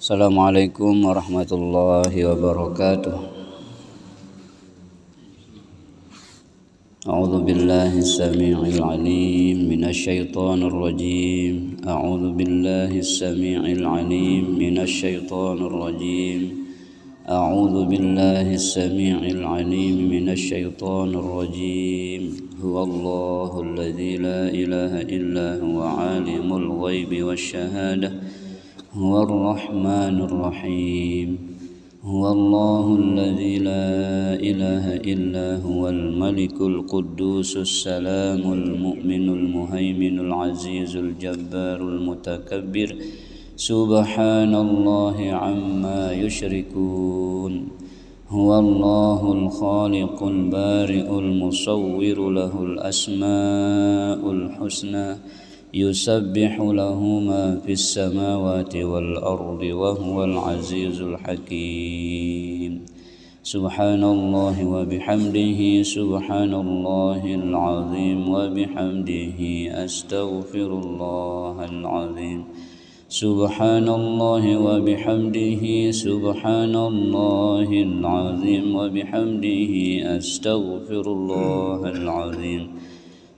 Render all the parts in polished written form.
Assalamualaikum warahmatullahi wabarakatuh. A'udzu billahi samii'il 'aliim minasyaitonir rajiim. A'udzu billahi samii'il 'aliim minasyaitonir rajiim. A'udzu billahi samii'il 'aliim minasyaitonir rajiim. Huwallahul ladzi la ilaha illa huwa 'alimul ghaibi wasyahaadah. هو الرحمن الرحيم. هو الله الذي لا إله إلا هو الملك القدوس السلام المؤمن المهيمن العزيز الجبار المتكبر سبحان الله عما يشركون. هو الله الخالق البارئ المصور له الأسماء الحسنى يسبح له ما في السماوات والأرض وهو العزيز الحكيم. سبحان الله وبحمده سبحان الله العظيم وبحمده أستغفر الله العظيم. سبحان الله وبحمده سبحان الله العظيم وبحمده أستغفر الله العظيم.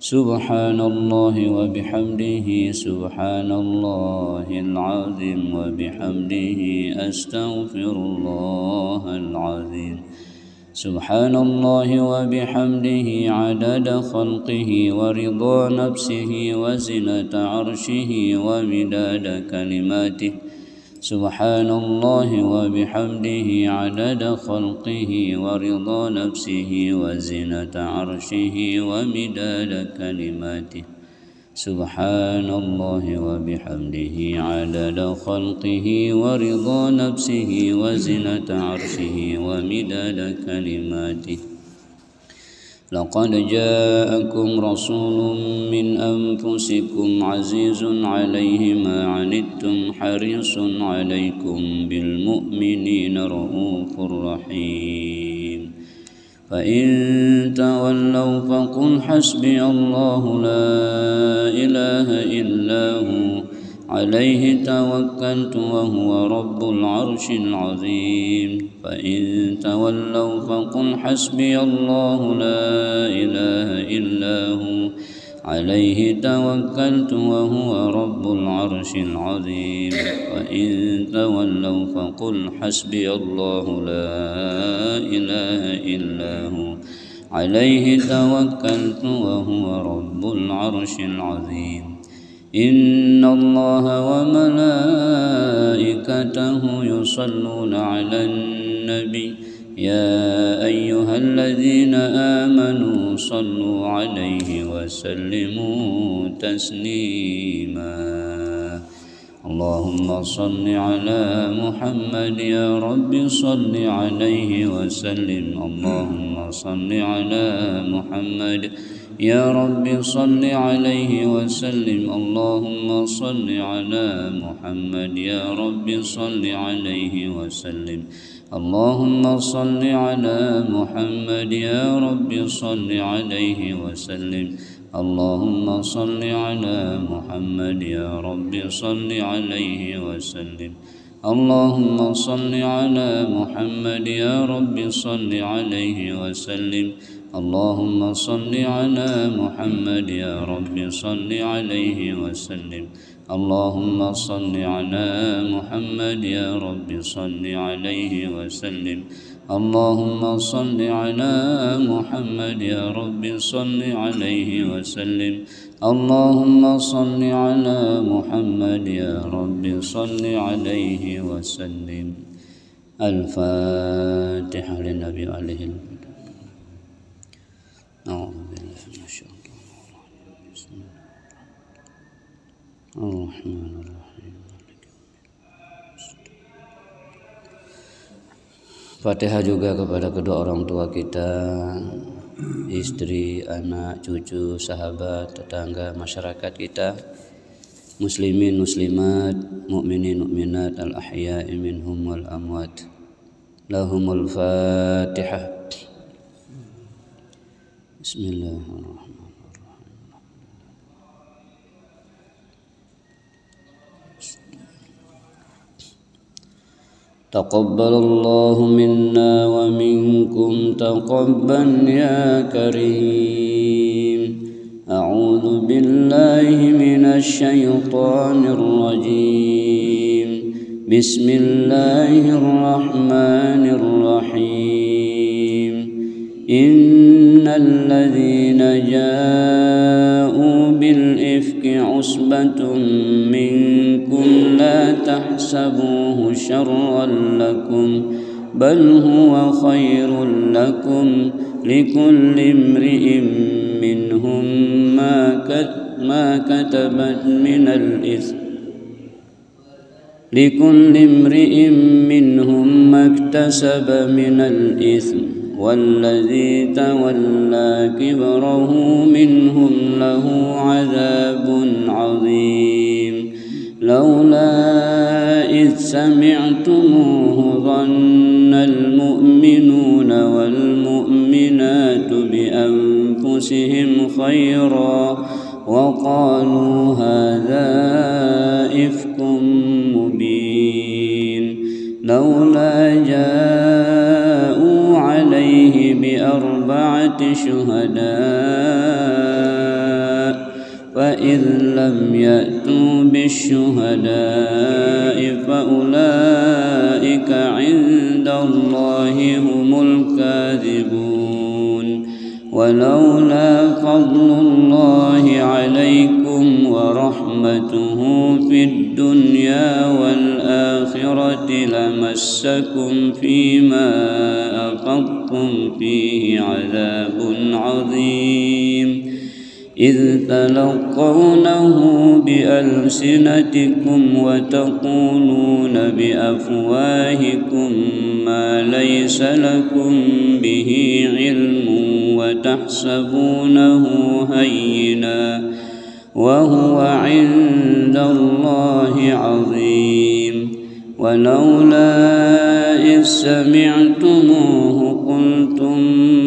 سبحان الله وبحمده سبحان الله العظيم وبحمده أستغفر الله العظيم. سبحان الله وبحمده عدد خلقه ورضا نفسه وزنة عرشه ومداد كلماته. سبحان الله وبحمده عدد خلقه ورضا نفسه وزنة عرشه ومداد كلماته. سبحان الله وبحمده عدد خلقه ورضا نفسه وزنة عرشه ومداد كلماته. لقد جاءكم رسول من أنفسكم عزيز عليه ما عنتم حريص عليكم بالمؤمنين رؤوف رحيم. فإن تولوا فقل حسبي الله لا إله إلا هو عليه توكلت وهو رب العرش العظيم. فإن تولوا فقل حسبي الله لا إله إلا هو عليه توكلت وهو رب العرش العظيم. وإن تولوا فقل حسبي الله لا إله إلا هو عليه توكلت وهو رب العرش العظيم. إن الله وملائكته يصلون على النبي يا أيها الذين آمنوا صلوا عليه وسلموا تسليما. اللهم صل على محمد يا رب صل عليه وسلم. اللهم صل على محمد يا رب صل عليه وسلم. اللهم صل على محمد يا رب صل عليه وسلم. اللهم صل على محمد يا رب صل عليه وسلم. اللهم صل على محمد يا رب صل عليه وسلم. اللهم صل على محمد يا رب صل عليه وسلم. اللهم صل على محمد يا رب صل عليه وسلم. اللهم صل على محمد يا رب صل عليه وسلم. اللهم صل على محمد يا رب صل عليه وسلم. اللهم صل على محمد يا رب صل عليه وسلم. الفاتحة للنبي عليه أعوذ بالله من الشيطان الرجيم. الرحمن الرحيم. Fatihah juga kepada kedua orang tua kita, istri, anak, cucu, sahabat, tetangga, masyarakat kita, muslimin, muslimat, mukminin, mukminat, al-ahya'i minhum wal amwat. Lahumul Fatihah. Bismillahirrahmanirrahim. تقبل الله منا ومنكم تقبل يا كريم. أعوذ بالله من الشيطان الرجيم. بسم الله الرحمن الرحيم. إن الذين جاءوا بالإفك عصبة منكم لا تحسبوه شرا لكم بل هو خير لكم لكل امرئ منهم ما كتبت من الإثم لكل امرئ منهم ما اكتسب من الإثم والذي تولى كبره منهم له عذاب عظيم. لولا إذ سمعتموه ظن المؤمنون والمؤمنات بأنفسهم خيرا وقالوا هذا إفك مبين. لولا جاءوا عليه بأربعة شهداء فإذ لم يأتوا بالشهداء فأولئك عند الله هم الكاذبون. ولولا فضل الله عليكم ورحمته في الدنيا والآخرة لمسكم فيما أفضتم فيه عذاب عظيم. إذ تلقونه بألسنتكم وتقولون بأفواهكم ما ليس لكم به علم وتحسبونه هينا وهو عند الله عظيم. ولولا إذ سمعتموه قلتم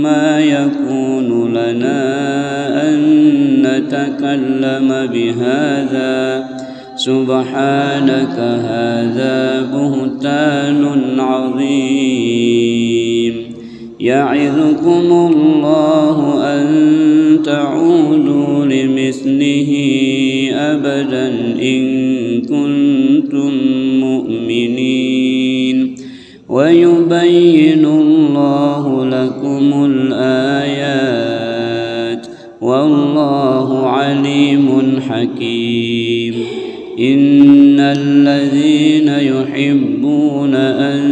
ما يكون لنا أن نتكلم بهذا سبحانك هذا بهتان عظيم. يعظكم الله أن تعودوا لمثله أبدا إن كنتم مؤمنين ويبين الله لكم الآيات والله عليم حكيم. إن الذين يحبون أن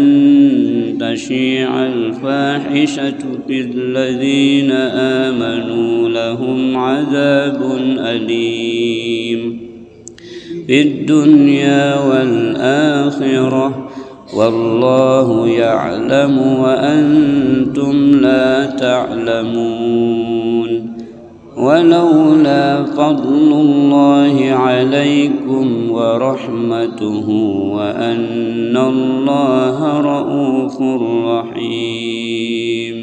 تشيع الفاحشة في الذين آمنوا لهم عذاب أليم في الدنيا والآخرة والله يعلم وأنتم لا تعلمون. ولولا فضل الله عليكم ورحمته وأن الله رؤوف رحيم.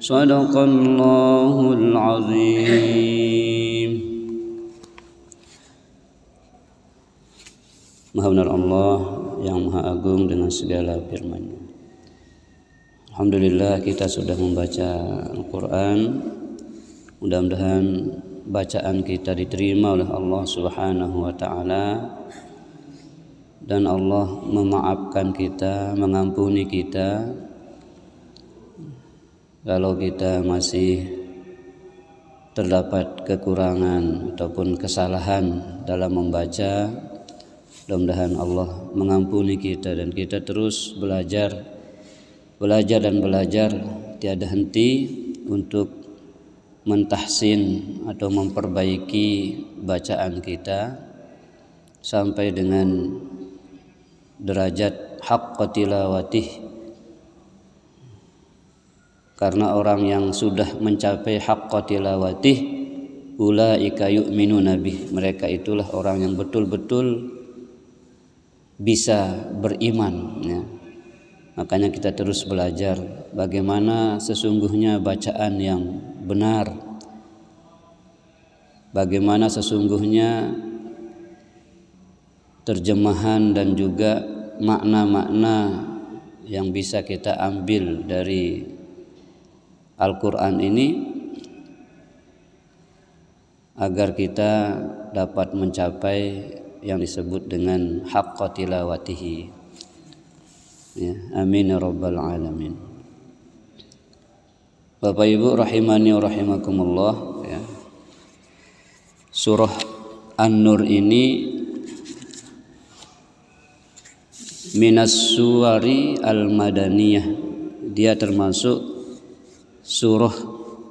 صدق الله العظيم. Maha benar Allah yang Maha Agung dengan segala firman-Nya. Alhamdulillah kita sudah membaca Al-Quran. Mudah-mudahan bacaan kita diterima oleh Allah Subhanahu wa Ta'ala, dan Allah memaafkan kita, mengampuni kita kalau kita masih terdapat kekurangan ataupun kesalahan dalam membaca. Mudah-mudahan Allah mengampuni kita dan kita terus belajar dan belajar tiada henti untuk mentahsin atau memperbaiki bacaan kita sampai dengan derajat haqqa tilawatih. Karena orang yang sudah mencapai haqqa tilawatih, ulaika yu'minuna bih, mereka itulah orang yang betul-betul bisa beriman, ya. Makanya kita terus belajar bagaimana sesungguhnya bacaan yang benar, bagaimana sesungguhnya terjemahan dan juga makna-makna yang bisa kita ambil dari Al-Quran ini agar kita dapat mencapai yang disebut dengan haqqa tilawatihi. Ya, amin ya rabbal alamin. Bapak Ibu rahimani wa rahimakumullah, ya. Surah An-Nur ini minas suwari al-madaniyah, dia termasuk surah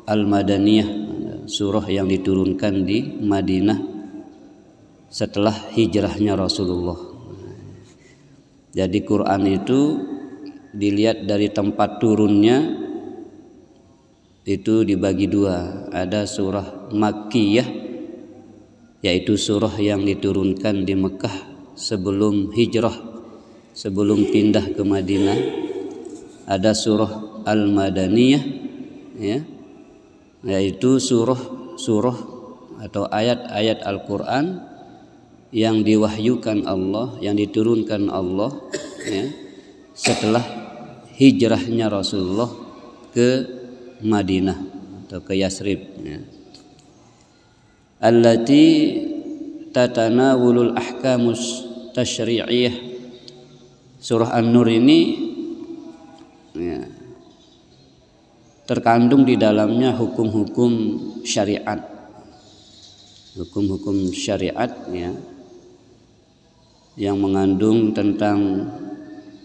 al-madaniyah, surah yang diturunkan di Madinah setelah hijrahnya Rasulullah. Jadi Quran itu dilihat dari tempat turunnya itu dibagi dua. Ada surah Makkiyah, yaitu surah yang diturunkan di Mekah sebelum hijrah, sebelum pindah ke Madinah. Ada surah Al-Madaniyah, ya, yaitu surah atau ayat-ayat Al-Quran yang diwahyukan Allah, yang diturunkan Allah, ya, setelah hijrahnya Rasulullah ke Madinah atau ke Yasrib, ya. Allati tatanawulul ahkamus tasyri'iyah. Surah An-Nur ini, ya, terkandung di dalamnya hukum-hukum syariat, hukum-hukum syariat, ya, yang mengandung tentang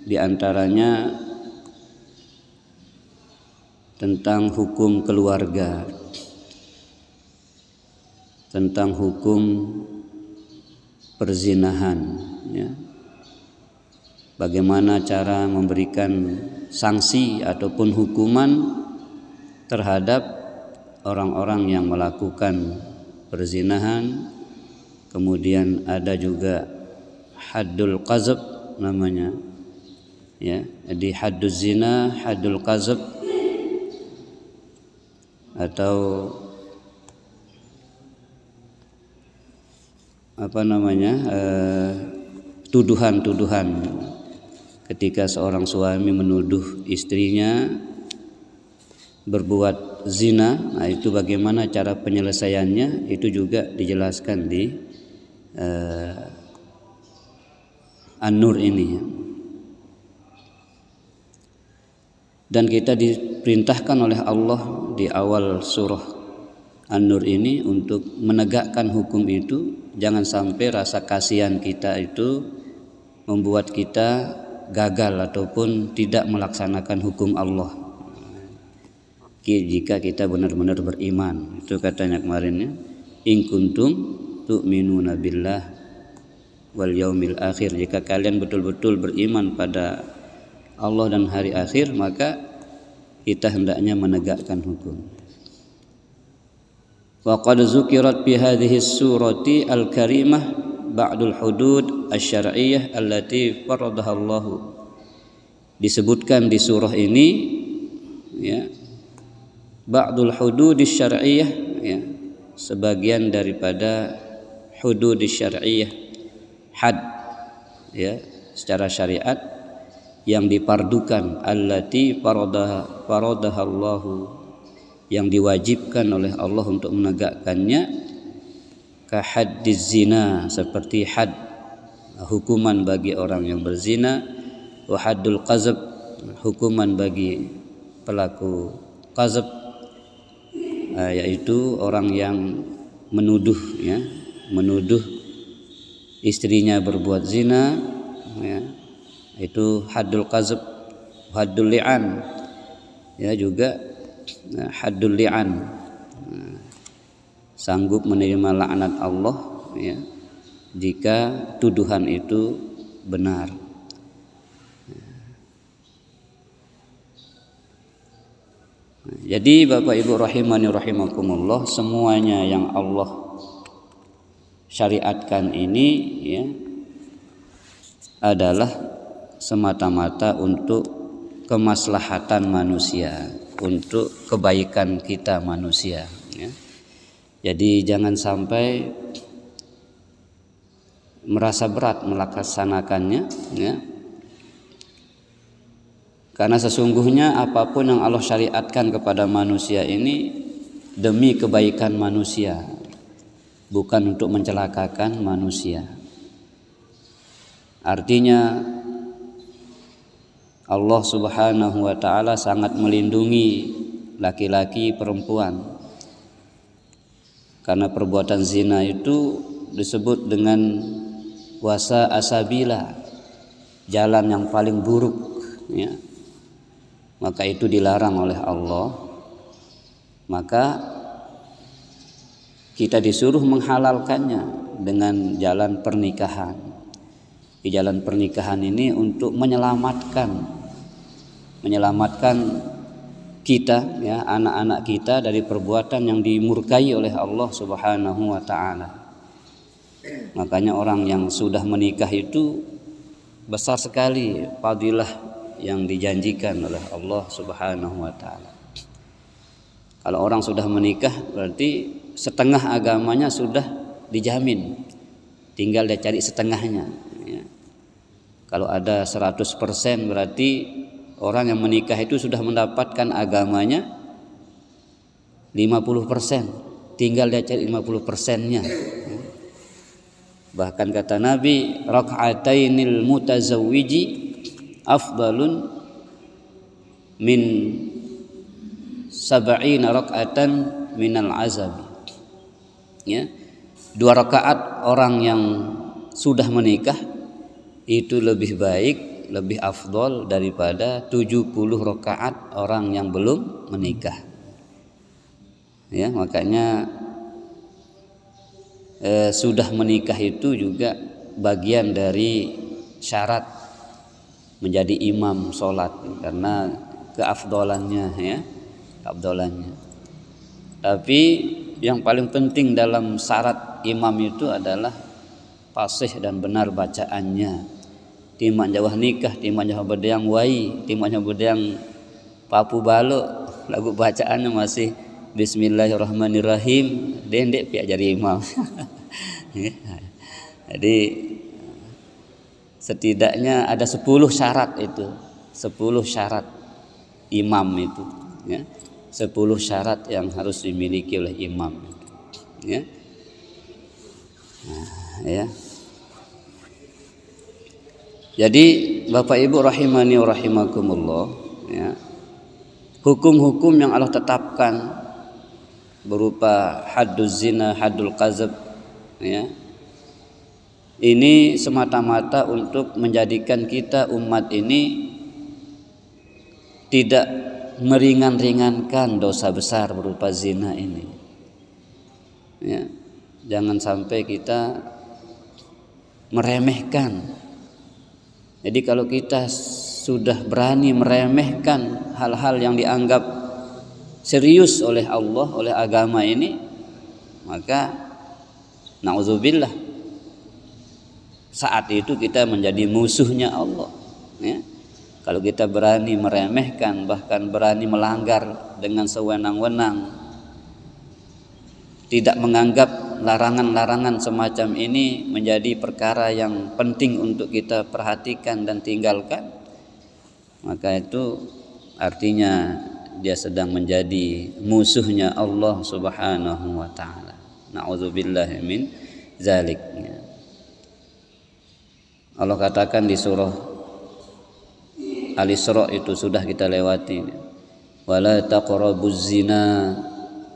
diantaranya tentang hukum keluarga, tentang hukum perzinahan, ya. Bagaimana cara memberikan sanksi ataupun hukuman terhadap orang-orang yang melakukan perzinahan. Kemudian ada juga haddul qazab namanya, ya. Jadi hadduz zina, haddul qazab, atau apa namanya, tuduhan-tuduhan ketika seorang suami menuduh istrinya berbuat zina. Nah, itu bagaimana cara penyelesaiannya, itu juga dijelaskan di An-Nur ini, ya. Dan kita diperintahkan oleh Allah di awal surah An-Nur ini untuk menegakkan hukum itu. Jangan sampai rasa kasihan kita itu membuat kita gagal ataupun tidak melaksanakan hukum Allah jika kita benar-benar beriman. Itu katanya kemarin, ya, in kuntum tu'minuna billah wal yaumil akhir. Jika kalian betul-betul beriman pada Allah dan hari akhir, maka kita hendaknya menegakkan hukum. Wa qad zukirat fi hadhihi surati al-karimah ba'dul hudud asy-syar'iyyah allati faradaha Allah. Disebutkan di surah ini, ya, ba'dul hudud asy-syar'iyyah, ya, sebagian daripada hudud asy-syar'iyyah, had, ya, secara syariat yang dipardukan, allati faradahallahu, yang diwajibkan oleh Allah untuk menegakkannya, ka haddiz zina, seperti had, hukuman bagi orang yang berzina, wa haddul qazab, hukuman bagi pelaku qazab, yaitu orang yang menuduh, ya, menuduh istrinya berbuat zina, ya, itu haddul qazab. Haddul li'an, ya, juga haddul li'an, sanggup menerima laknat Allah, ya, jika tuduhan itu benar. Jadi Bapak Ibu rahimani rahimakumullah, semuanya yang Allah syariatkan ini, ya, adalah semata-mata untuk kemaslahatan manusia, untuk kebaikan kita manusia, ya. Jadi jangan sampai merasa berat melaksanakannya, ya, Karena sesungguhnya apapun yang Allah syariatkan kepada manusia ini demi kebaikan manusia, bukan untuk mencelakakan manusia. Artinya Allah Subhanahu wa ta'ala sangat melindungi laki-laki perempuan, karena perbuatan zina itu disebut dengan wasa asabila, jalan yang paling buruk, ya. Maka itu dilarang oleh Allah. Maka kita disuruh menghalalkannya dengan jalan pernikahan. Di jalan pernikahan ini untuk menyelamatkan kita, ya, anak-anak kita dari perbuatan yang dimurkai oleh Allah Subhanahu wa ta'ala. Makanya orang yang sudah menikah itu besar sekali fadilah yang dijanjikan oleh Allah Subhanahu wa ta'ala. Kalau orang sudah menikah berarti setengah agamanya sudah dijamin, tinggal dia cari setengahnya, ya. Kalau ada 100% berarti orang yang menikah itu sudah mendapatkan agamanya 50%, tinggal dia cari 50%-nya. Bahkan kata Nabi, raka'atainil mutazawwiji afdalun min 70 raka'atan minal azabi. Ya, 2 rakaat orang yang sudah menikah itu lebih baik, lebih afdal daripada 70 rakaat orang yang belum menikah. Ya, makanya sudah menikah itu juga bagian dari syarat menjadi imam sholat, karena keafdolannya, ya, keafdolannya. Tapi yang paling penting dalam syarat imam itu adalah fasih dan benar bacaannya. Timak jawah nikah, timak jawah bedang wai, timak jawah bedang papu balo, lagu bacaannya masih Bismillahirrahmanirrahim, dendek piak jadi imam. Jadi setidaknya ada 10 syarat itu, 10 syarat imam itu, ya. 10 syarat yang harus dimiliki oleh imam, ya. Nah, ya. Jadi Bapak Ibu rahimani wa rahimakumullah, ya. Hukum-hukum yang Allah tetapkan berupa hadduz zina, haddul qazab, ya. Ini semata-mata untuk menjadikan kita umat ini tidak meringan-ringankan dosa besar berupa zina ini, ya. Jangan sampai kita meremehkan. Jadi kalau kita sudah berani meremehkan hal-hal yang dianggap serius oleh Allah, oleh agama ini, maka na'udzubillah, saat itu kita menjadi musuhnya Allah, ya. Kalau kita berani meremehkan, bahkan berani melanggar dengan sewenang-wenang, tidak menganggap larangan-larangan semacam ini menjadi perkara yang penting untuk kita perhatikan dan tinggalkan, maka itu artinya dia sedang menjadi musuhnya Allah Subhanahu wa ta'ala. Na'udzubillahi min zalik. Allah katakan di surah Al-Isra, itu sudah kita lewati, wala taqrabuz zina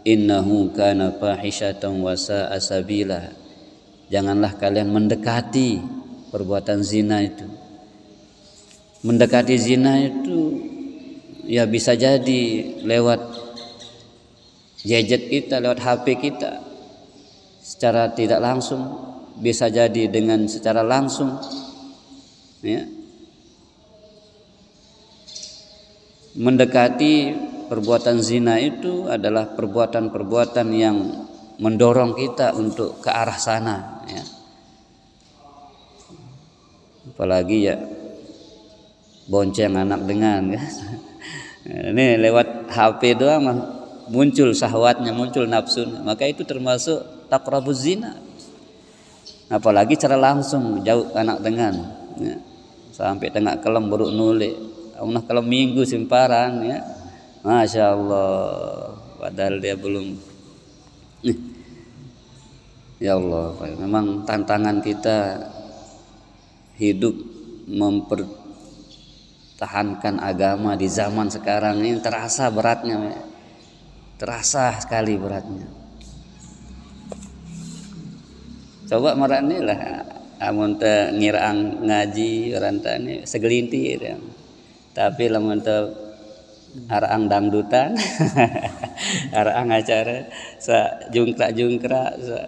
innahu kana fahishatan wa sa'a sabila. Janganlah kalian mendekati perbuatan zina itu. Mendekati zina itu ya bisa jadi lewat gadget kita, lewat HP kita secara tidak langsung, bisa jadi dengan secara langsung, ya. Mendekati perbuatan zina itu adalah perbuatan-perbuatan yang mendorong kita untuk ke arah sana, ya. Apalagi ya bonceng anak dengan, ya. Ini lewat HP doang muncul syahwatnya, muncul nafsu, maka itu termasuk taqrabuz zina. Apalagi cara langsung jauh anak dengan, ya. Sampai tengah kelam baru nulik, Allah kalau minggu simparan ya, masya Allah, padahal dia belum. Ya Allah, memang tantangan kita hidup mempertahankan agama di zaman sekarang ini terasa beratnya, terasa sekali beratnya. Coba marane lah, amun teu ngirang ngaji rantane segelintir ya. Tapi lamun teu araang dangdutan, araang acara sa jungkrak-jungkrak sa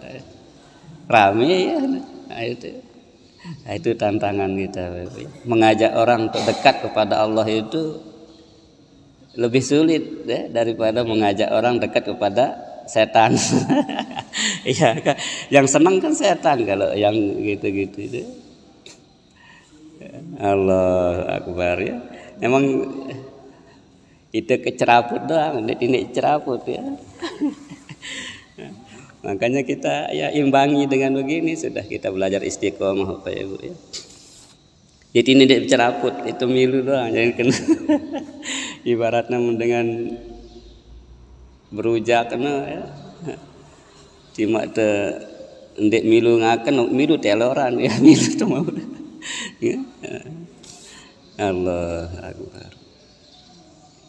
rame ya. Nah, itu tantangan kita. Mengajak orang untuk dekat kepada Allah itu lebih sulit ya, daripada mengajak orang dekat kepada setan. Iya, yang senang kan setan kalau yang gitu-gitu. Allah Akbar ya. Memang itu keceraput doang, ini ceraput ya. Makanya kita ya imbangi dengan begini, sudah kita belajar istiqomah Bapak Ibu ya. Jadi ini dia ceraput, itu milu doang, jangan kena. Ibaratnya dengan berujak kena ya. Cuma te ndek milu ngaken, milu teloran ya, milu tuh mau. Ya. Allah Akbar.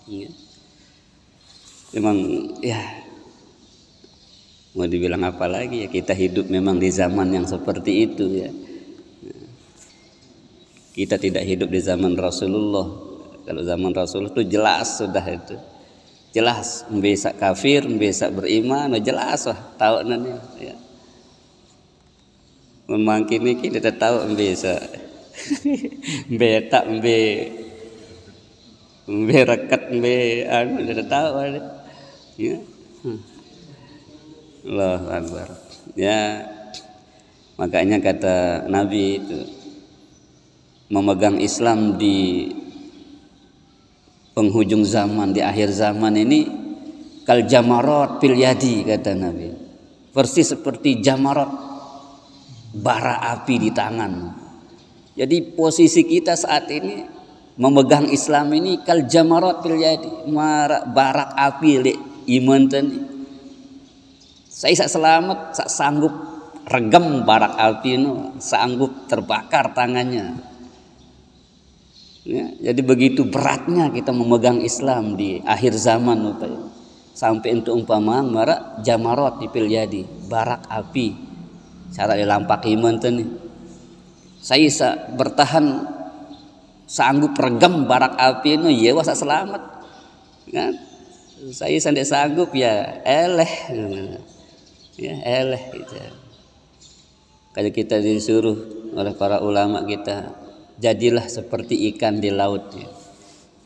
Ya. Memang ya mau dibilang apa lagi ya, kita hidup memang di zaman yang seperti itu ya. Kita tidak hidup di zaman Rasulullah. Kalau zaman Rasulullah itu jelas sudah itu. Jelas bisa kafir, bisa beriman, jelas wah tahu nanti ya. Memang kini kita tahu bisa. Betak rekat anu kita tahu ya. Allahu Akbar. Ya, makanya kata Nabi itu memegang Islam di penghujung zaman, di akhir zaman ini kal jamarat fil yadi, kata Nabi. Persis seperti jamarat, bara api di tangan. Jadi posisi kita saat ini memegang Islam ini kal jamarat fil yadi, barak api le iman tadi. Saya selamat, saya sanggup regem barak api itu, sanggup terbakar tangannya. Ya, jadi begitu beratnya kita memegang Islam di akhir zaman, sampai untuk umpama marak jamarat di pilyadi, barak api, cara dilampak iman tadi. Saya bertahan, sanggup regem barak api itu, ya wasa selamat. Kan? Saya sendiri sanggup ya eleh. Ya eleh gitu. Kalau kita disuruh oleh para ulama kita, jadilah seperti ikan di laut ya.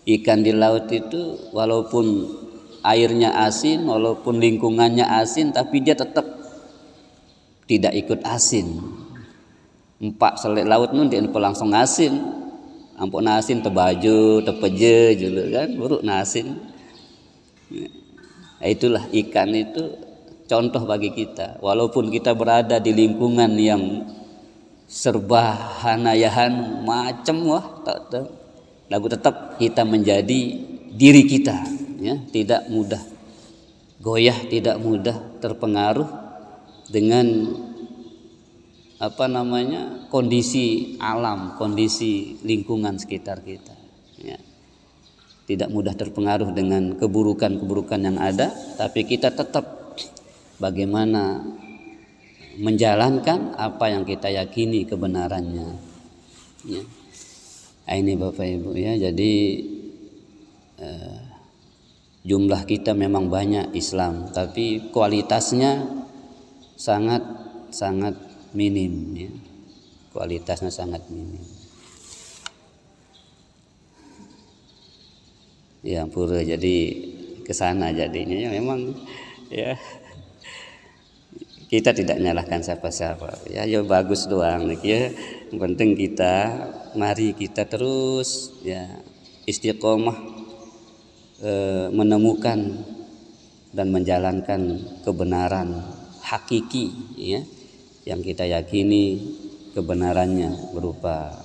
Ikan di laut itu walaupun airnya asin, walaupun lingkungannya asin, tapi dia tetap tidak ikut asin. Empak selik laut nun dia langsung asin. Ampun asin tebaju, tepeje juga kan, buruk nasin. Nah, itulah ikan itu contoh bagi kita, walaupun kita berada di lingkungan yang serba hanayahan macam wah lagu tetap kita menjadi diri kita ya, tidak mudah goyah, tidak mudah terpengaruh dengan kondisi alam, kondisi lingkungan sekitar kita ya. Tidak mudah terpengaruh dengan keburukan-keburukan yang ada, tapi kita tetap bagaimana menjalankan apa yang kita yakini kebenarannya ya. Ini Bapak Ibu ya, jadi jumlah kita memang banyak Islam, tapi kualitasnya sangat minim ya. Kualitasnya sangat minim ya, pura jadi kesana jadinya ya, memang ya. Kita tidak nyalahkan siapa-siapa ya, ya bagus doang ya. Yang penting mari kita terus ya istiqomah menemukan dan menjalankan kebenaran hakiki ya, yang kita yakini kebenarannya berupa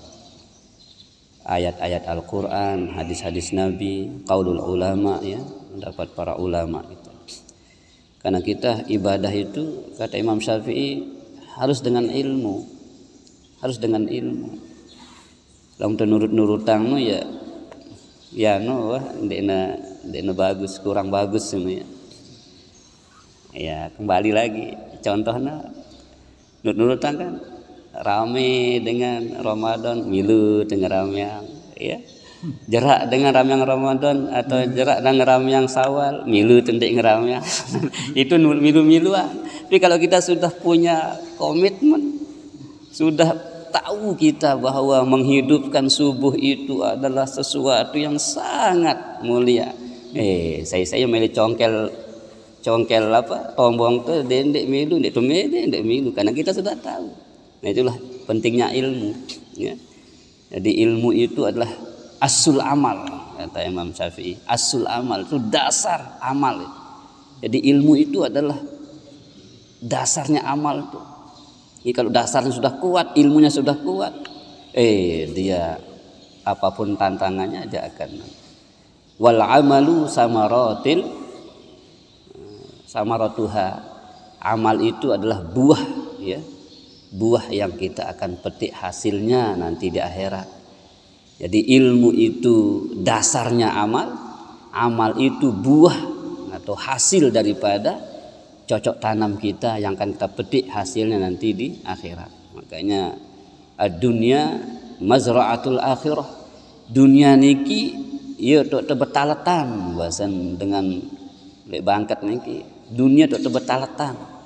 ayat-ayat Al-Quran, hadis-hadis Nabi, qaulul ulama, ya, pendapat para ulama gitu. Karena kita ibadah itu kata Imam Syafi'i harus dengan ilmu, harus dengan ilmu. Lamun nurut-nurutan ya wah ndekna bagus, kurang bagus ya. Ya kembali lagi contohnya nurut-nurutan kan rame dengan Ramadan, milu dengan ramyang, ya. Jerak dengan ramyang Ramadan atau jerak dengan ramyang Syawal, milu tendik ngeramyang. Itu milu-miluan. Tapi kalau kita sudah punya komitmen, sudah tahu kita bahwa menghidupkan subuh itu adalah sesuatu yang sangat mulia. Saya milih congkel apa tombong tuh dendek milu, dendek milu karena kita sudah tahu. Nah itulah pentingnya ilmu, ya. Jadi ilmu itu adalah asul amal, kata Imam Syafi'i. Asul amal itu dasar amal. Jadi ilmu itu adalah dasarnya amal itu. Jadi kalau dasarnya sudah kuat, ilmunya sudah kuat, dia apapun tantangannya dia akan. Wal amalu samaratuha. Amal itu adalah buah, ya. Buah yang kita akan petik hasilnya nanti di akhirat. Jadi ilmu itu dasarnya amal, amal itu buah atau hasil daripada cocok tanam kita yang akan kita petik hasilnya nanti di akhirat. Makanya ad-dunya mazra'atul akhirah. Dunia niki ya tok tebetaletan bahasan dengan lek bangkat niki. Dunia tok tebetaletan.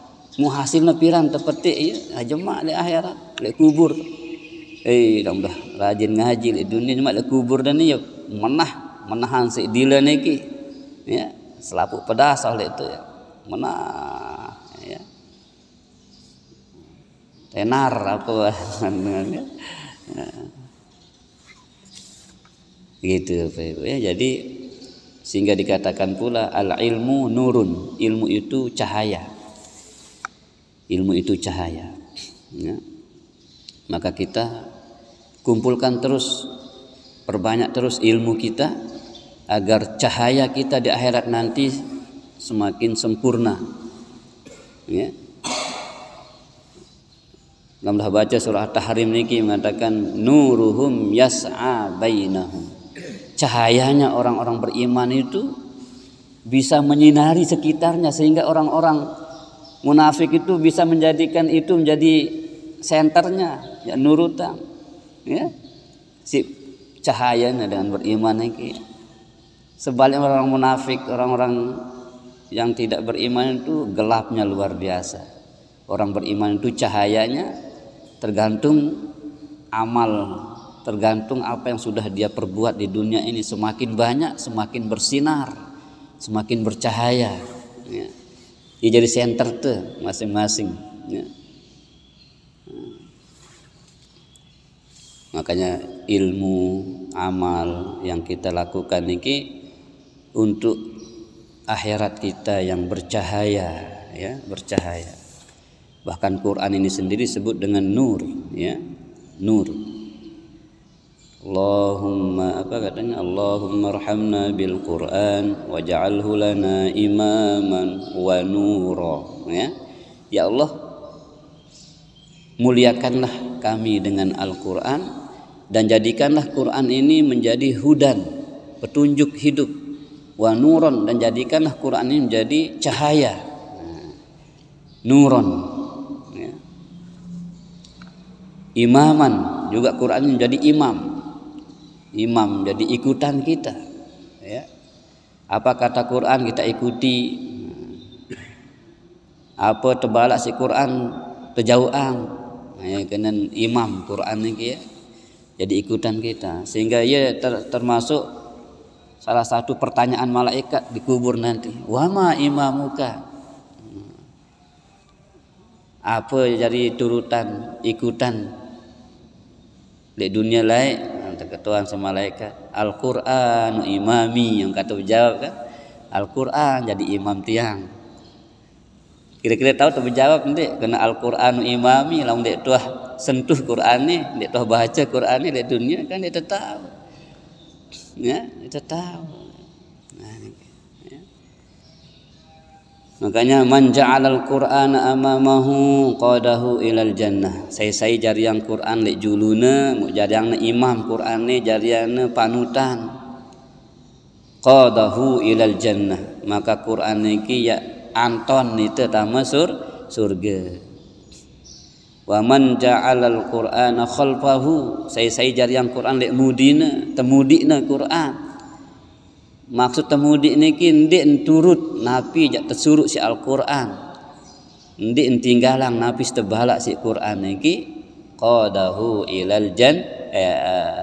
Mau hasilnya pirang tepetik ya jemaah di akhirat di kubur. Dah rajin ngaji di dunia cuma di kubur dan ya menahan si dila niki ya selaput pedas oleh itu ya menah ya tenar apa ya. Gitu ya. Jadi sehingga dikatakan pula al ilmu nurun, ilmu itu cahaya. Ilmu itu cahaya, ya. Maka kita kumpulkan terus, perbanyak terus ilmu kita agar cahaya kita di akhirat nanti semakin sempurna, ya. Alhamdulillah baca surah At-Tahrim niki mengatakan nuruhum yas'a bainahum. Cahayanya orang-orang beriman itu bisa menyinari sekitarnya sehingga orang-orang munafik itu bisa menjadikan itu menjadi senternya, ya nurutan, ya si cahayanya dengan beriman ini. Sebaliknya orang munafik, orang-orang yang tidak beriman itu gelapnya luar biasa. Orang beriman itu cahayanya tergantung amal, tergantung apa yang sudah dia perbuat di dunia ini. Semakin banyak, semakin bersinar, semakin bercahaya, ya. Dia jadi center tuh masing-masing, ya. Makanya ilmu amal yang kita lakukan ini untuk akhirat kita yang bercahaya, ya, bercahaya. Bahkan Quran ini sendiri disebut dengan nur, ya, nur. Allahumma apa katanya? Allahumma arhamna bil Quran waj'alhu lana imaman wa nura, ya. Ya Allah, muliakanlah kami dengan Al-Quran dan jadikanlah Quran ini menjadi hudan, petunjuk hidup, wa nuron, dan jadikanlah Quran ini menjadi cahaya, nuron, ya. Imaman, juga Quran ini menjadi imam jadi ikutan kita, ya. Apa kata Quran kita ikuti, apa tebalak si Quran terjauhan, ya, kena imam Quran ini, ya, jadi ikutan kita sehingga ia termasuk salah satu pertanyaan malaikat di kubur nanti, wama imamuka, apa jadi turutan ikutan di dunia lain. Ketuaan sama malaikat, Al-Quran imami, yang kata jawab kan, Al-Quran jadi imam tiang. Kira-kira tahu tu berjawab nanti kena Al-Qur'anu imami lamun dek tuah sentuh Qur'an ni, dek tuah baca Qur'an ni dek dunia kan dia tahu. Ya, dia tahu. Nah, ya. Makanya man ja'alal Qur'ana amamahu qadahu ilal jannah. Saya jariang Qur'an lek juluna, mu jariang imam Qur'an ni jariana panutan. Qadahu ilal jannah. Maka Qur'an niki ya anton itu tama surga. Wa man ja'alal Qur'ana khalfahu. Saya jariang Qur'an lek mudina, temudina Qur'an. Maksud temudi niki ndik turut napi jak tersuruh si Al-Qur'an. Ndik tinggalang napi tebalak si Qur'an niki qadahu ilal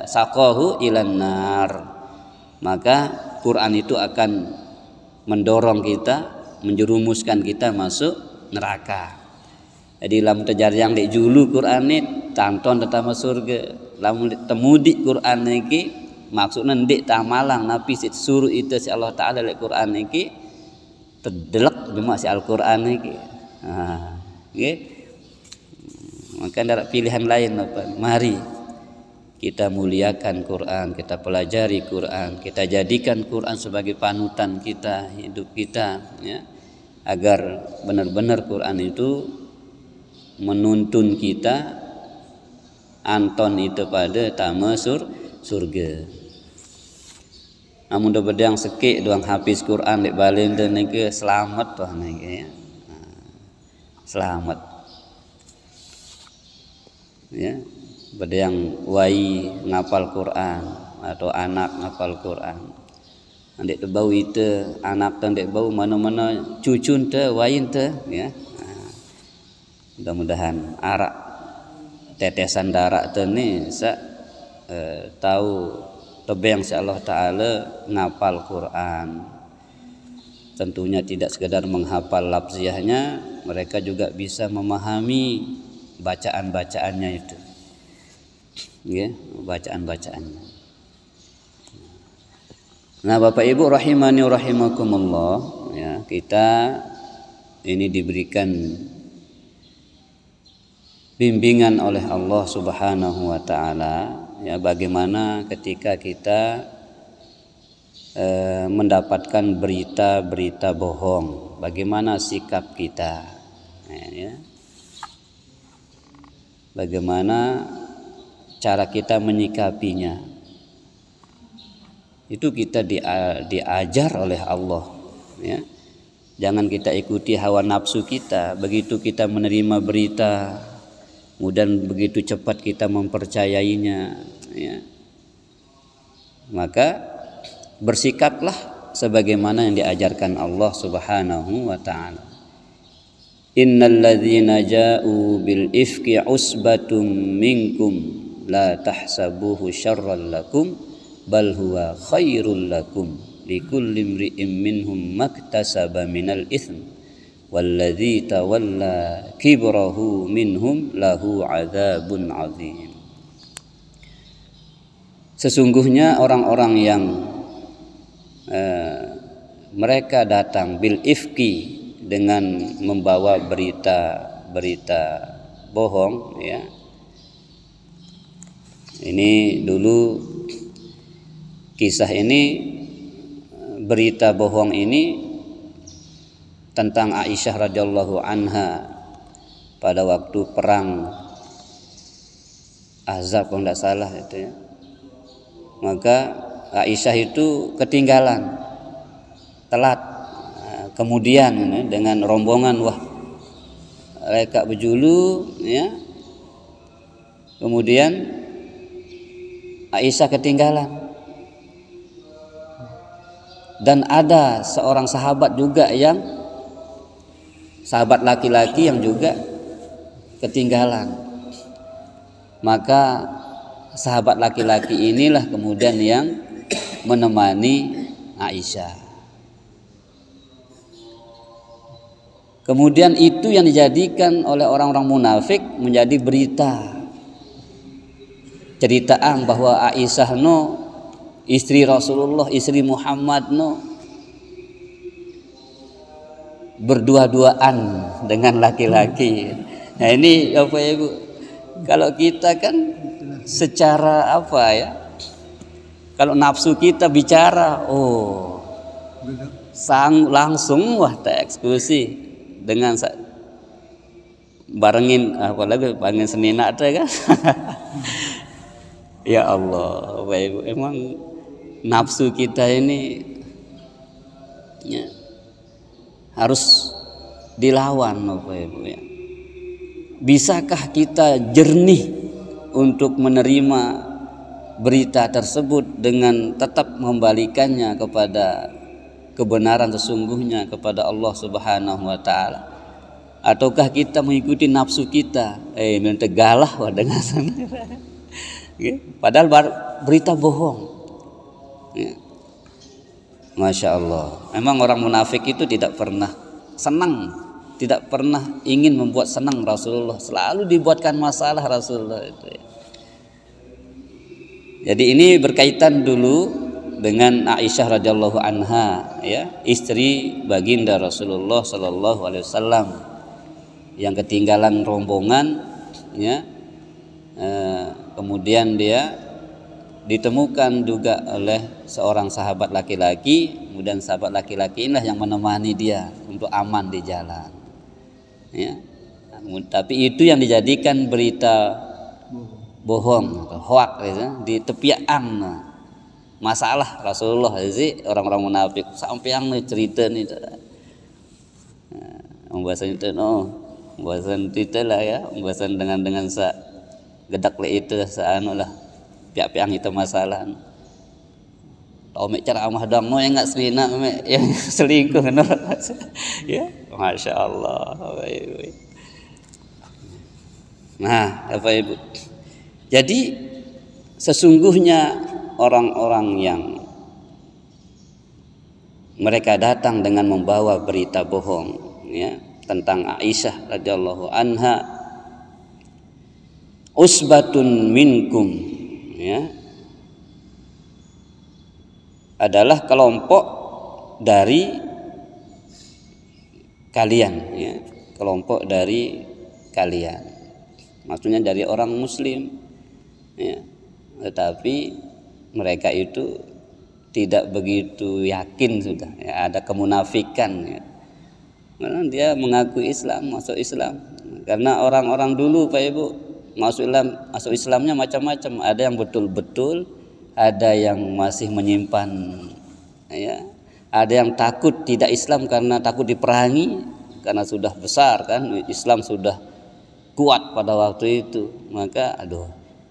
saqahu ilan nar. Maka Qur'an itu akan mendorong kita, menjerumuskan kita masuk neraka. Jadi lamun terjariang dek julu Qur'an ni tanton tetama surga. Lamun temudi Qur'an niki maksudna ndik tamalang napi suruh itu si Allah Taala lek Qur'an niki terdelek cuma si Al-Qur'an niki. Nggih. Maka ada pilihan lain apa? Mari kita muliakan Quran, kita pelajari Quran, kita jadikan Quran sebagai panutan kita, hidup kita, ya, agar benar-benar Quran itu menuntun kita anton itu pada tama surga. Namun dah bedang sekik doang habis Quran dek balen dan nege selamat tuh nege, ya. Selamat, ya. Pada yang wai ngapal Quran atau anak ngapal Quran, andek bau itu anak dan dek bau mana-mana cucun te wain te, ya. Mudah-mudahan arak tetesan darah te ni tahu tebeng si Allah Taala ngapal Quran. Tentunya tidak sekedar menghafal lafziahnya, mereka juga bisa memahami bacaan-bacaannya itu. Ya, bacaan-bacaannya. Nah, Bapak Ibu rahimani rahimakumullah, ya, kita ini diberikan bimbingan oleh Allah Subhanahu wa taala, ya, bagaimana ketika kita mendapatkan berita-berita bohong, bagaimana sikap kita, ya. Bagaimana cara kita menyikapinya. Itu kita diajar oleh Allah, ya. Jangan kita ikuti hawa nafsu kita. Begitu kita menerima berita, kemudian begitu cepat kita mempercayainya, ya. Maka bersikaplah sebagaimana yang diajarkan Allah Subhanahu wa taala. Innal ladzina ja'u bil ifki usbatum minkum la tahsabuhu syarran lakum bal huwa khairul lakum likulli imri'in minhum maktasaba minal itsm walladzi tawalla kibrahu minhum lahu adzabun adzim. Sesungguhnya orang-orang yang mereka datang bil ifki dengan membawa berita bohong, ya. Ini dulu kisah ini, berita bohong ini tentang Aisyah radhiyallahu anha pada waktu perang Ahzab kalau tidak salah itu, ya. Maka Aisyah itu ketinggalan, telat. Kemudian dengan rombongan mereka berjulu, ya. Kemudian Aisyah ketinggalan. Dan ada seorang sahabat juga yang sahabat laki-laki yang juga ketinggalan. Maka sahabat laki-laki inilah kemudian yang menemani Aisyah. Kemudian itu yang dijadikan oleh orang-orang munafik menjadi berita, ceritaan bahwa Aisyah istri Rasulullah, istri Muhammad berdua-duaan dengan laki-laki. Nah ini apa ya Bu, kalau kita kan secara apa ya, kalau nafsu kita bicara, oh langsung wah tereksekusi dengan barengin, apalagi barengin senina ada kan. Ya Allah, Bapak Ibu, emang nafsu kita ini ya, harus dilawan Bapak Ibu ya. Bisakah kita jernih untuk menerima berita tersebut dengan tetap mengembalikannya kepada kebenaran sesungguhnya, kepada Allah Subhanahu wa taala? Ataukah kita mengikuti nafsu kita? Minta galah dengan sana. Padahal berita bohong. Ya. Masya Allah. Memang orang munafik itu tidak pernah senang, tidak pernah ingin membuat senang Rasulullah. Selalu dibuatkan masalah Rasulullah itu. Ya. Jadi ini berkaitan dulu dengan Aisyah radhiyallahu anha, ya, istri baginda Rasulullah sallallahu alaihi wasallam yang ketinggalan rombongan, ya. Kemudian dia ditemukan juga oleh seorang sahabat laki-laki, kemudian sahabat laki-laki inilah yang menemani dia untuk aman di jalan, ya. Tapi itu yang dijadikan berita bohong atau hoak, ya, di tepian masalah Rasulullah sih orang-orang munafik sampai yang cerita nih, pembahasan itu, pembahasan itu lah ya, pembahasan dengan gedak le itu seanu lah pihak-pihak itu masalah. Mek cara amah dong yang enggak selina yang selingkuh ya. Masya Allah. Nah, Bapak Ibu. Jadi sesungguhnya orang-orang yang mereka datang dengan membawa berita bohong, ya, tentang Aisyah radhiyallahu anha, usbatun minkum, ya, adalah kelompok dari kalian, ya, kelompok dari kalian, maksudnya dari orang Muslim, ya, tetapi mereka itu tidak begitu yakin sudah, ya, ada kemunafikan, ya. Karena dia mengaku Islam, masuk Islam, karena orang-orang dulu Pak Ibu masuk Islamnya macam-macam, ada yang betul-betul, ada yang masih menyimpan, ya, ada yang takut tidak Islam karena takut diperangi, karena sudah besar kan, Islam sudah kuat pada waktu itu, maka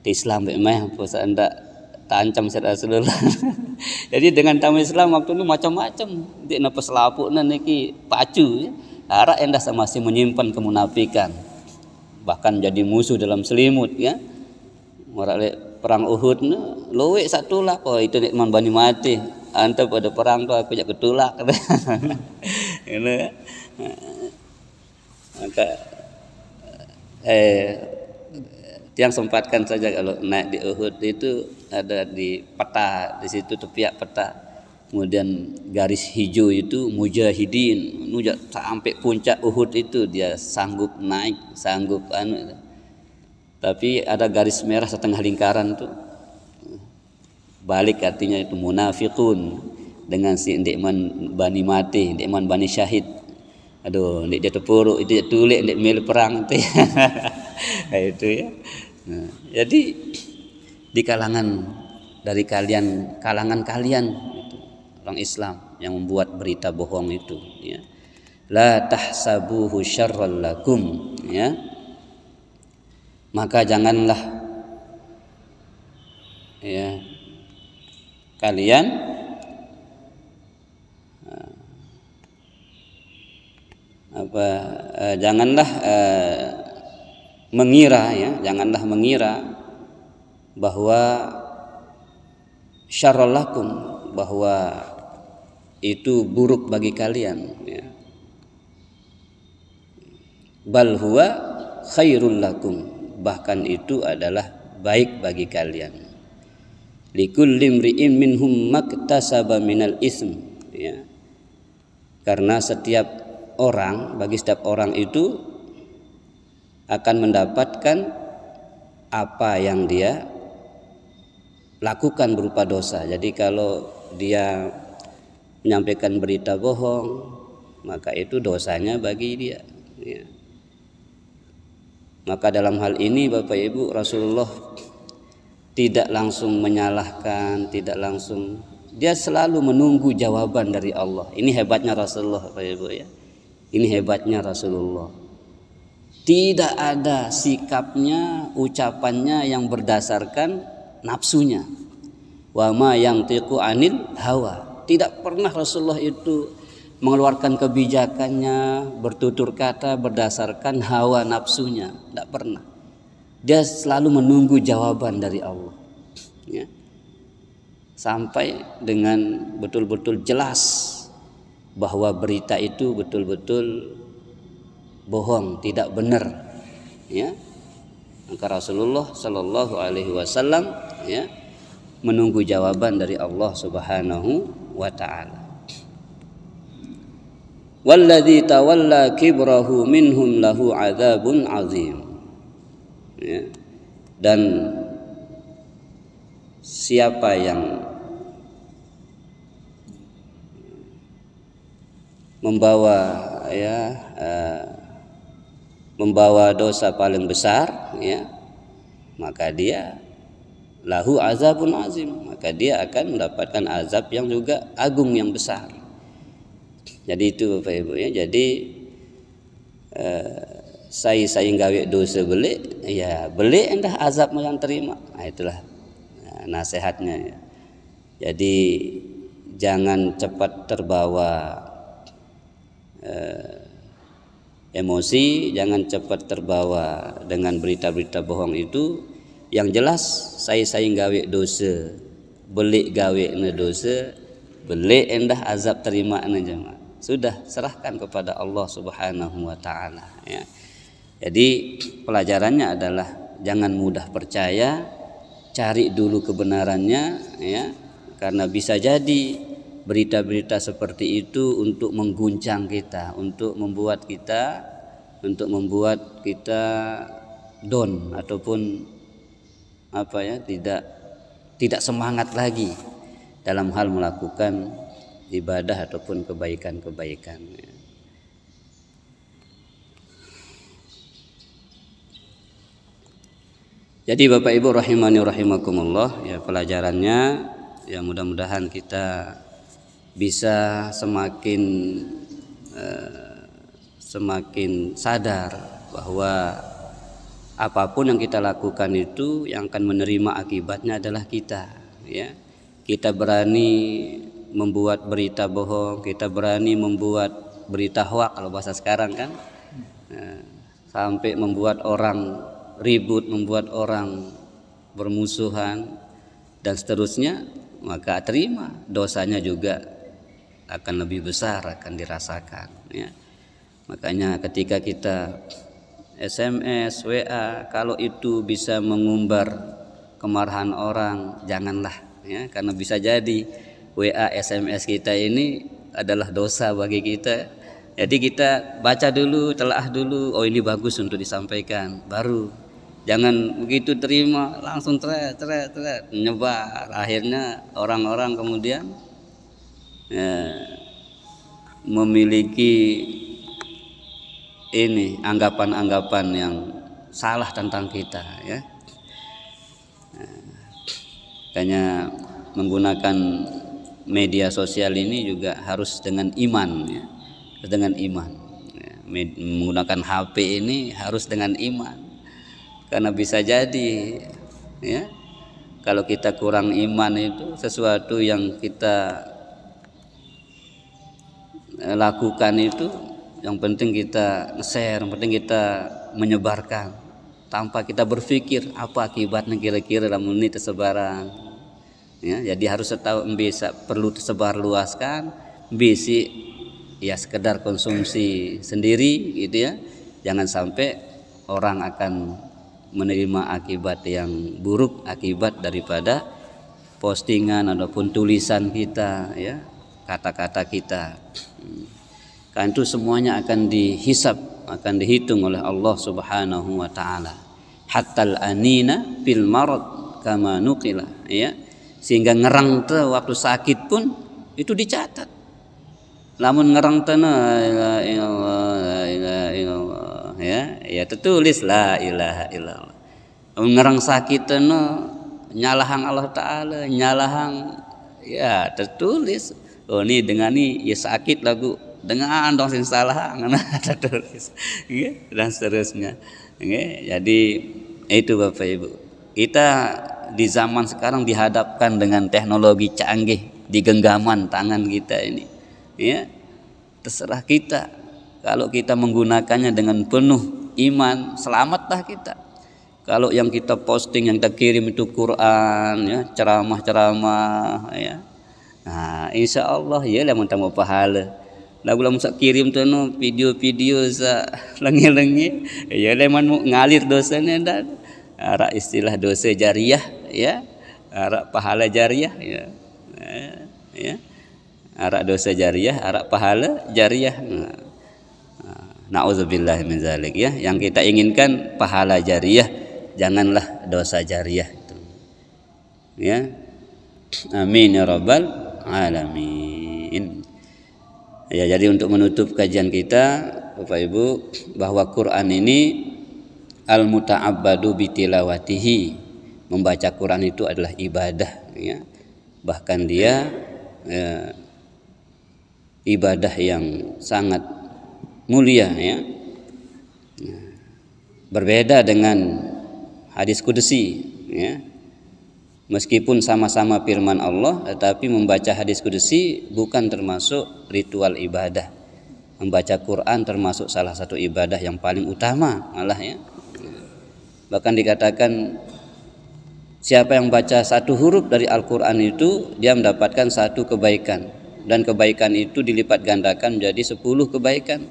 di Islam memang puasa anda tancam Rasulullah. Jadi dengan tamu Islam waktu itu macam-macam, dia napas lapuk niki pacu, ya. Harap anda masih menyimpan kemunafikan, bahkan jadi musuh dalam selimut, ya. Perang Uhud lowe satu lah, itu nikman bani mati, anta pada perang tuh aku jak ketulak. Ini ya. Maka yang sempatkan saja kalau naik di Uhud itu ada di peta, di situ tepiak peta, kemudian garis hijau itu mujahidin, sampai puncak Uhud itu dia sanggup naik, sanggup tapi ada garis merah setengah lingkaran tuh balik, artinya itu munafiqun, dengan si ndekman bani mati, ndekman bani syahid. Ndek dia terpuruk, itu dia tulik, ndek mil perang itu. Itu ya. Nah, jadi di dari kalangan kalian itu, orang Islam yang membuat berita bohong itu, ya. La tahsabuhu syarral lakum, ya. Maka janganlah, ya, kalian janganlah mengira, ya, janganlah mengira bahwa syarral lakum, bahwa itu buruk bagi kalian, ya. Bal huwa khairul lakum, bahkan itu adalah baik bagi kalian. Likulli imri'in minhum maktasaba minal ism, ya. Karena setiap setiap orang itu akan mendapatkan apa yang dia lakukan berupa dosa. Jadi kalau dia menyampaikan berita bohong, maka itu dosanya bagi dia, ya. Maka dalam hal ini Bapak Ibu, Rasulullah tidak langsung menyalahkan, tidak langsung, dia selalu menunggu jawaban dari Allah. Ini hebatnya Rasulullah Bapak Ibu, ya. Ini hebatnya Rasulullah. Tidak ada sikapnya, ucapannya yang berdasarkan nafsunya. Wa ma yantiqu anil hawa. Tidak pernah Rasulullah itu mengeluarkan kebijakannya, bertutur kata berdasarkan hawa nafsunya. Tidak pernah. Dia selalu menunggu jawaban dari Allah, ya. Sampai dengan betul-betul jelas bahwa berita itu betul-betul bohong, tidak benar, ya. Maka Rasulullah Shallallahu Alaihi Wasallam, ya, menunggu jawaban dari Allah Subhanahu wa Ta'ala. Walladzi tawalla kibrahu minhum lahu adzabun azim, ya. Dan siapa yang membawa dosa paling besar, ya, maka dia lahu azabun azim, maka dia akan mendapatkan azab yang juga agung, yang besar. Jadi itu Bapak Ibu, ya. Jadi saya gawe dosa beli, ya beli endah azabmu yang terima. Nah, itulah nasihatnya, ya. Jadi jangan cepat terbawa emosi, jangan cepat terbawa dengan berita-berita bohong itu. Yang jelas saya gawe dosa, beli gawe ne dosa, beli endah azab terima ne jemaah. Sudah serahkan kepada Allah Subhanahu wa Ta'ala, ya. Jadi pelajarannya adalah jangan mudah percaya, cari dulu kebenarannya, ya, karena bisa jadi berita-berita seperti itu untuk mengguncang kita, untuk membuat kita down ataupun tidak semangat lagi dalam hal melakukan ibadah ataupun kebaikan-kebaikan, ya. Jadi Bapak Ibu rahimani rahimakumullah, ya, pelajarannya, ya, mudah-mudahan kita bisa semakin sadar bahwa apapun yang kita lakukan itu yang akan menerima akibatnya adalah kita, ya. Kita berani membuat berita bohong, kita berani membuat berita hoak kalau bahasa sekarang kan, sampai membuat orang ribut, membuat orang bermusuhan dan seterusnya, maka terima dosanya juga akan lebih besar, akan dirasakan, ya. Makanya ketika kita SMS, WA, kalau itu bisa mengumbar kemarahan orang, janganlah, ya, karena bisa jadi WA, SMS kita ini adalah dosa bagi kita. Jadi kita baca dulu, telaah dulu, oh ini bagus untuk disampaikan, baru. Jangan begitu terima langsung tret nyebar. Akhirnya orang-orang kemudian, ya, memiliki ini anggapan-anggapan yang salah tentang kita, ya. Makanya menggunakan media sosial ini juga harus dengan iman, ya. Dengan iman, ya. Menggunakan HP ini harus dengan iman, karena bisa jadi, ya, kalau kita kurang iman itu sesuatu yang kita lakukan itu yang penting kita share, yang penting kita menyebarkan tanpa kita berpikir apa akibatnya kira-kira dalam ini tersebaran, ya. Jadi harus tahu bisa perlu tersebar luaskan, bisa ya sekedar konsumsi sendiri, gitu, ya. Jangan sampai orang akan menerima akibat yang buruk akibat daripada postingan ataupun tulisan kita, ya, kata-kata kita. Dan itu semuanya akan dihisab, akan dihitung oleh Allah Subhanahu wa taala. Hattal anina fil marad kama nuqila, ya. Sehingga ngerang teh waktu sakit pun itu dicatat. Lamun ngerang teh la ilaha illallah, ya tertulis la ilaha illallah. Lamun ngerang sakit teh nyalahang Allah taala, nyalahang ya tertulis. Oh ini dengan ini ya sakit lagu dengan dong sing salah tertulis, ya, dan seterusnya. Ya, jadi itu Bapak Ibu, kita di zaman sekarang dihadapkan dengan teknologi canggih di genggaman tangan kita ini, ya. Terserah kita, kalau kita menggunakannya dengan penuh iman, selamatlah kita. Kalau yang kita posting, yang kita kirim itu Quran, ya, ceramah-ceramah, ya, nah insya Allah ya lah mau pahala. Lagu-lagu sak kirim tuh video-video sa lengi-lengi, ya lemon ngalir dosanya dan arah istilah dosa jariah, ya, arah pahala jariah, ya, ya, arah dosa jariah, arah pahala jariah. Nauzubillah min zalik, ya. Yang kita inginkan pahala jariah, janganlah dosa jariah itu. Ya. Amin ya rabbal alamin. Ya, jadi untuk menutup kajian kita Bapak Ibu, bahwa Quran ini al-muta'abbadu bitilawatihi, membaca Quran itu adalah ibadah, ya. Bahkan dia ibadah yang sangat mulia, ya. Berbeda dengan hadis qudsi, ya. Meskipun sama-sama firman Allah, tetapi membaca hadis qudsi bukan termasuk ritual ibadah. Membaca Quran termasuk salah satu ibadah yang paling utama malah, ya. Bahkan dikatakan siapa yang baca satu huruf dari Al-Quran itu dia mendapatkan satu kebaikan, dan kebaikan itu dilipat gandakan menjadi 10 kebaikan.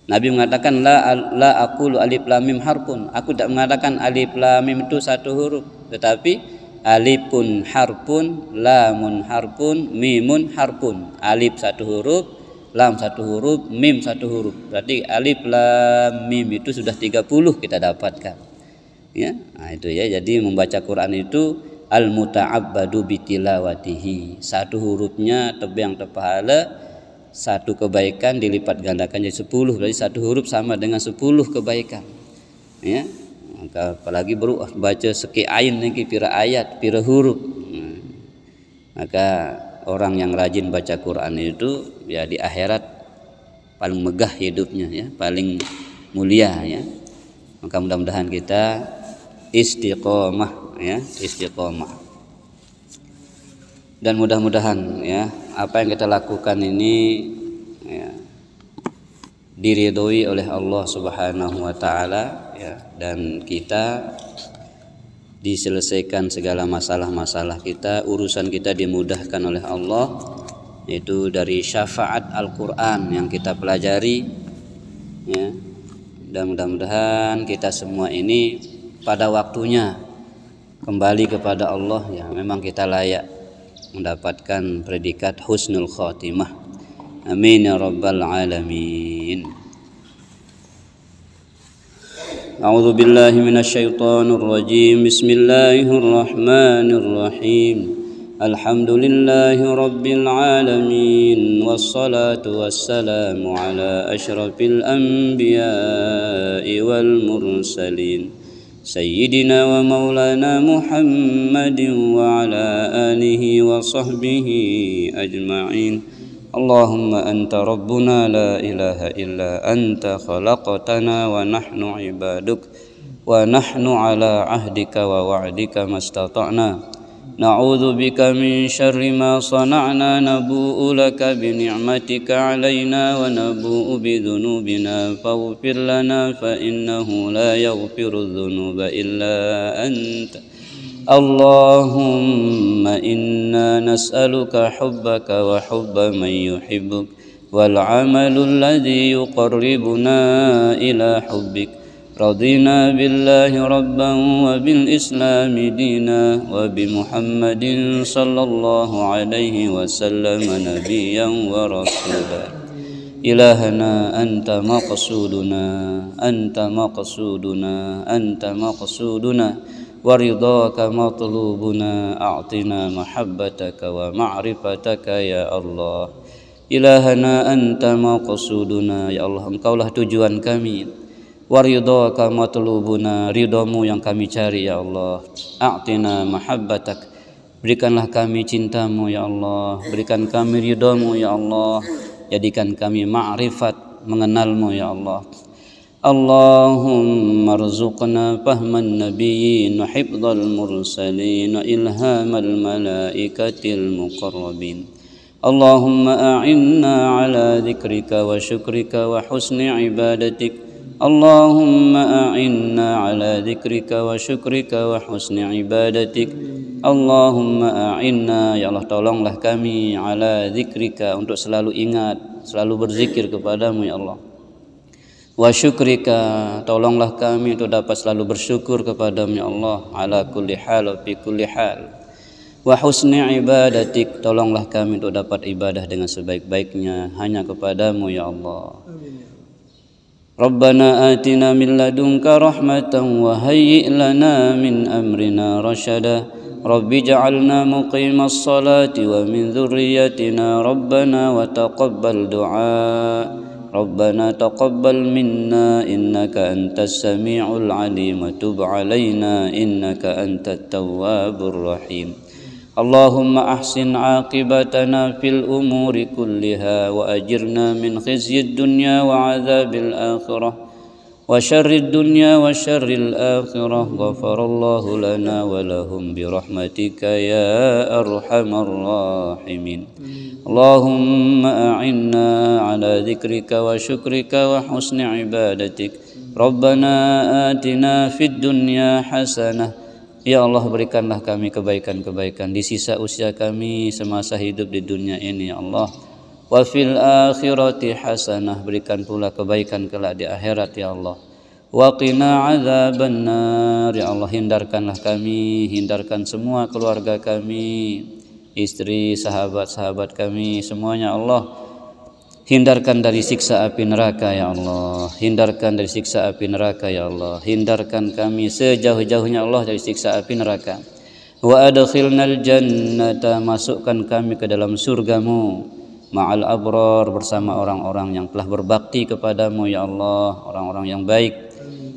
Nabi mengatakan la aqulu alif lam mim harfun, aku tidak mengatakan alif lam mim itu satu huruf, tetapi alifun harfun, lamun harfun, mimun harfun. Alif satu huruf, lam satu huruf, mim satu huruf. Berarti alif lam mim itu sudah 30 kita dapatkan. Ya, nah itu ya. Jadi membaca Quran itu al-muta'abbadu bitilawatihi. Satu hurufnya yang terpahala, satu kebaikan dilipat gandakan jadi 10. Berarti satu huruf sama dengan 10 kebaikan. Ya. Maka apalagi baru baca sekian lagi pira ayat, pira huruf. Maka orang yang rajin baca Quran itu ya di akhirat paling megah hidupnya, ya, paling mulia, ya. Maka mudah-mudahan kita istiqomah, ya, istiqomah. Dan mudah-mudahan, ya, apa yang kita lakukan ini, ya, diridhoi oleh Allah Subhanahu wa taala, ya, dan kita diselesaikan segala masalah-masalah kita, urusan kita dimudahkan oleh Allah, yaitu dari syafaat Al-Qur'an yang kita pelajari, ya. Dan mudah-mudahan kita semua ini pada waktunya kembali kepada Allah, ya. Memang kita layak mendapatkan predikat husnul khatimah. Amin ya rabbal alamin. A'udzu billahi minasy syaithanir rajim. Bismillahir rahmanir rahim. Alhamdulillahi rabbil alamin, wassalatu wassalamu ala asyrafil anbiya'i wal mursalin, sayyidina wa maulana Muhammadin wa ala alihi wa sahbihi ajma'in. Allahumma anta rabbuna la ilaha illa anta khalaqtana wa nahnu ibaduk wa nahnu ala ahdika wa wa'dika mastata'na. Na'udzu bika min syarri ma sana'na, nabu'u laka bi ni'matika 'alaina wa nabu'u bi dzunubina faghfir lana fa innahu la yaghfiru dzunuba illa anta. Allahumma inna nas'aluka hubbaka wa hubba man yuhibbuk wal 'amalu alladhi yuqarribuna ila hubbik. Radina billahi rabban wa bil islami dina wa bi Muhammadin sallallahu alaihi wasallam nabiyyan wa rasula. إلهنا أنت مقصودنا أنت مقصودنا أنت مقصودنا ورضاك مطلوبنا أعطنا محبتك ومعرفتك يا الله إلهنا أنت مقصودنا ya Allah engkaulah tujuan kami waridhaka matlubuna ridhamu yang kami cari ya Allah a'tina mahabbatak berikanlah kami cintamu ya Allah berikan kami ridhamu ya Allah jadikan kami ma'rifat mengenalmu ya Allah Allahumma rzuqna fahman nabiyyin wa hifdzal mursalin wa ilhamal malaikatil muqarrabin Allahumma a'inna ala dzikrika wa syukrika wa husni ibadatik Allahumma a'inna ala dzikrika wa syukrika wa husni ibadatik Allahumma a'inna ya Allah tolonglah kami ala dzikrika untuk selalu ingat selalu berzikir kepadamu ya Allah wa syukrika tolonglah kami untuk dapat selalu bersyukur kepadamu ya Allah ala kulli hal wa fi kulli hal wa husni ibadatik tolonglah kami untuk dapat ibadah dengan sebaik-baiknya hanya kepadamu ya Allah Rabbana atina min ladunka rahmatan wa hayyi' lana min amrina rasyada Rabbi ja'alna muqimas salati wa min dhurriyyatina Rabbana wa taqabbal du'a Rabbana taqabbal minna innaka antas sami'ul 'alim wa tub 'alaina innaka antat tawwabur rahim Allahumma ahsin 'aqibatana fil umuri kulliha wa ajirna min khizyid dunya wa 'adzabil akhirah وشر الدنيا وشر الآخرة غفر الله لنا ولهم برحمتك يا أرحم الراحمين اللهم أعنا على ذكرك وشكرك وحسن عبادتك ربنا آتنا في الدنيا حسنة Ya Allah berikanlah kami kebaikan-kebaikan di sisa usia kami semasa hidup di dunia ini ya Allah wa fil akhirati hasanah berikan pula kebaikan kelak di akhirat ya Allah wa qina adzabannar ya Allah hindarkanlah kami hindarkan semua keluarga kami istri sahabat-sahabat kami semuanya Allah hindarkan dari siksa api neraka ya Allah hindarkan dari siksa api neraka ya Allah hindarkan kami sejauh-jauhnya Allah dari siksa api neraka wa adkhilnal jannata masukkan kami ke dalam surgamu ma'al abrar bersama orang-orang yang telah berbakti kepadamu ya Allah orang-orang yang baik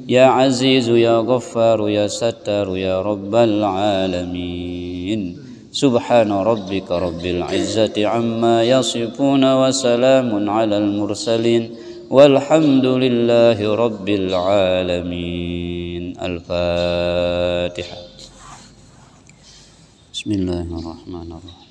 ya azizu ya ghaffaru ya sattaru ya rabbal alamin subhana rabbika rabbil izzati amma yasifuna wa salamun alal mursalin walhamdulillahi rabbil alamin al-fatihah bismillahirrahmanirrahim